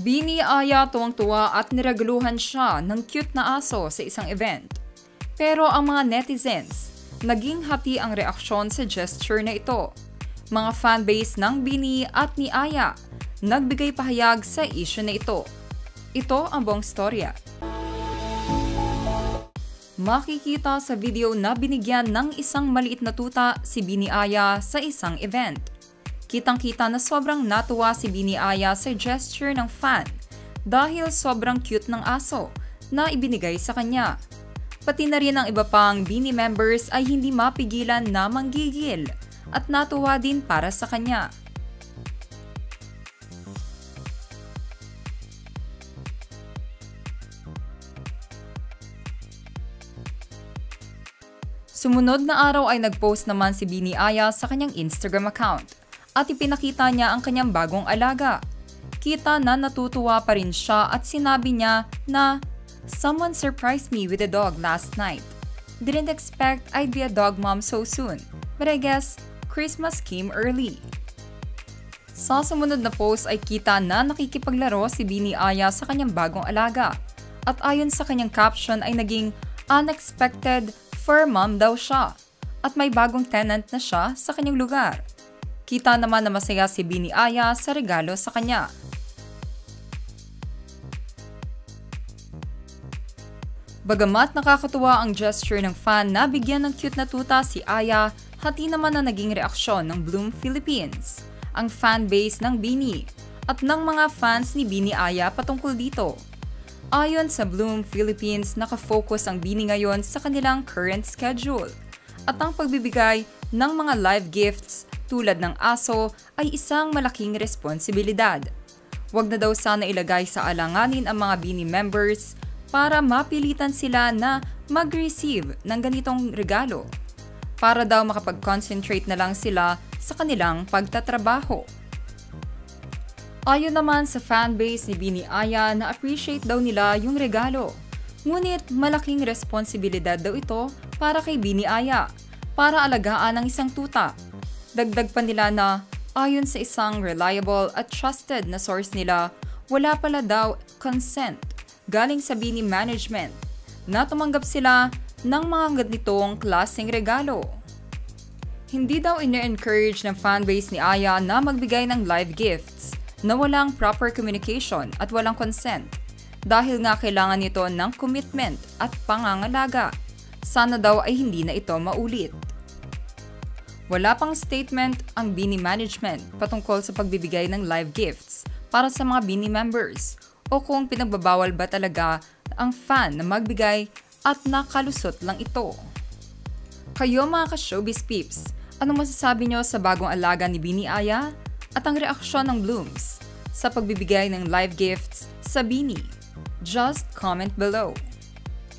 Bini Aya tuwang-tuwa at niregaluhan siya ng cute na aso sa isang event. Pero ang mga netizens, naging hati ang reaksyon sa gesture na ito. Mga fanbase ng Bini at ni Aya, nagbigay pahayag sa issue na ito. Ito ang buong storya. Makikita sa video na binigyan ng isang maliit na tuta si Bini Aya sa isang event. Kitang-kita na sobrang natuwa si Bini Aya sa gesture ng fan dahil sobrang cute ng aso na ibinigay sa kanya. Pati na rin ang iba pang Bini members ay hindi mapigilan na manggigil at natuwa din para sa kanya. Sumunod na araw ay nag-post naman si Bini Aya sa kanyang Instagram account at ipinakita niya ang kanyang bagong alaga. Kita na natutuwa pa rin siya at sinabi niya na, "Someone surprised me with a dog last night. Didn't expect I'd be a dog mom so soon, but I guess Christmas came early." Sa sumunod na post ay kita na nakikipaglaro si Bini Aya sa kanyang bagong alaga. At ayon sa kanyang caption ay naging unexpected fur mom daw siya at may bagong tenant na siya sa kanyang lugar. Kita naman na masaya si Bini Aya sa regalo sa kanya. Bagamat nakakatuwa ang gesture ng fan na bigyan ng cute na tuta si Aya, hati naman na naging reaksyon ng Bloom Philippines, ang fanbase ng Bini, at ng mga fans ni Bini Aya patungkol dito. Ayon sa Bloom Philippines, nakafocus ang Bini ngayon sa kanilang current schedule at ang pagbibigay ng mga live gifts tulad ng aso ay isang malaking responsibilidad. Huwag na daw sana ilagay sa alanganin ang mga Bini members para mapilitan sila na mag-receive ng ganitong regalo, para daw makapag-concentrate na lang sila sa kanilang pagtatrabaho. Ayon naman sa fanbase ni Bini Aya na appreciate daw nila yung regalo. Ngunit malaking responsibilidad daw ito para kay Bini Aya, para alagaan ang isang tuta. Dagdag pa nila na ayon sa isang reliable at trusted na source nila, wala pala daw consent galing sa Bini management na tumanggap sila ng mga ganitong klaseng regalo. Hindi daw ine-encourage ng fanbase ni Aya na magbigay ng live gifts na walang proper communication at walang consent dahil nga kailangan nito ng commitment at pangangalaga. Sana daw ay hindi na ito maulit. Wala pang statement ang Bini management patungkol sa pagbibigay ng live gifts para sa mga Bini members o kung pinagbabawal ba talaga ang fan na magbigay at nakalusot lang ito. Kayo mga ka-showbiz peeps, anong masasabi nyo sa bagong alaga ni Bini Aya at ang reaksyon ng Blooms sa pagbibigay ng live gifts sa Bini? Just comment below.